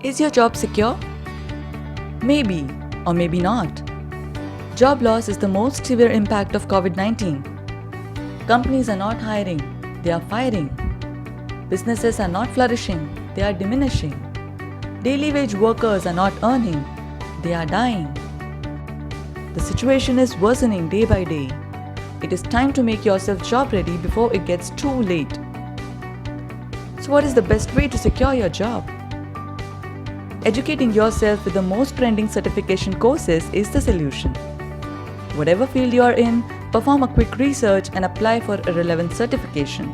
Is your job secure? Maybe, or maybe not. Job loss is the most severe impact of COVID-19. Companies are not hiring, they are firing. Businesses are not flourishing, they are diminishing. Daily wage workers are not earning, they are dying. The situation is worsening day by day. It is time to make yourself job ready before it gets too late. So what is the best way to secure your job? Educating yourself with the most trending certification courses is the solution. Whatever field you are in, perform a quick research and apply for a relevant certification.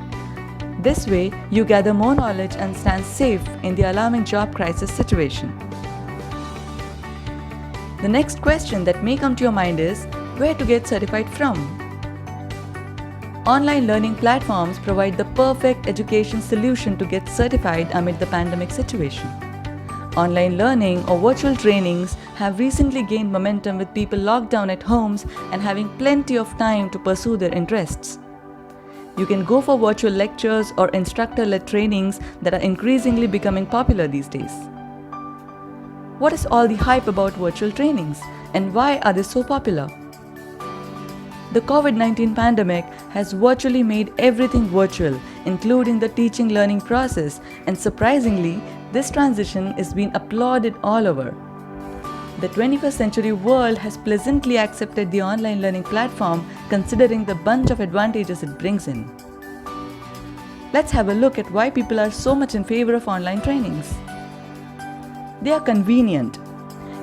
This way, you gather more knowledge and stand safe in the alarming job crisis situation. The next question that may come to your mind is, where to get certified from? Online learning platforms provide the perfect education solution to get certified amid the pandemic situation. Online learning or virtual trainings have recently gained momentum with people locked down at homes and having plenty of time to pursue their interests. You can go for virtual lectures or instructor-led trainings that are increasingly becoming popular these days. What is all the hype about virtual trainings and why are they so popular? The COVID-19 pandemic has virtually made everything virtual, including the teaching-learning process, and surprisingly, this transition is being applauded all over. The 21st century world has pleasantly accepted the online learning platform considering the bunch of advantages it brings in. Let's have a look at why people are so much in favor of online trainings. They are convenient.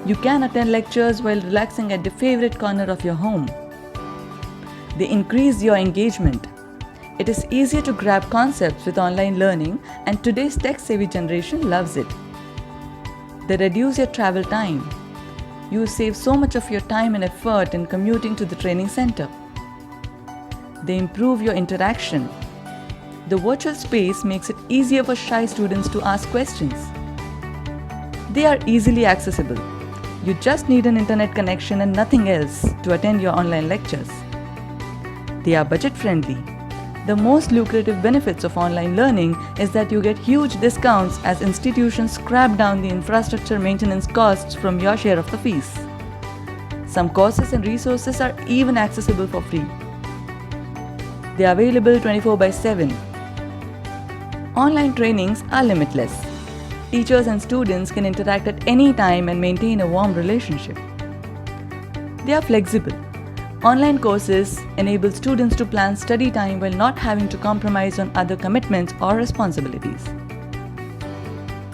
You can attend lectures while relaxing at the favorite corner of your home. They increase your engagement. It is easier to grab concepts with online learning, and today's tech-savvy generation loves it. They reduce your travel time. You save so much of your time and effort in commuting to the training center. They improve your interaction. The virtual space makes it easier for shy students to ask questions. They are easily accessible. You just need an internet connection and nothing else to attend your online lectures. They are budget-friendly. The most lucrative benefits of online learning is that you get huge discounts as institutions scrap down the infrastructure maintenance costs from your share of the fees. Some courses and resources are even accessible for free. They are available 24/7. Online trainings are limitless. Teachers and students can interact at any time and maintain a warm relationship. They are flexible. Online courses enable students to plan study time while not having to compromise on other commitments or responsibilities.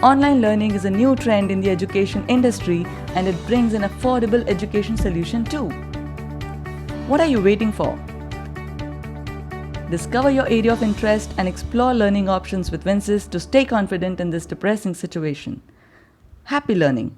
Online learning is a new trend in the education industry and it brings an affordable education solution too. What are you waiting for? Discover your area of interest and explore learning options with Vinsys to stay confident in this depressing situation. Happy learning!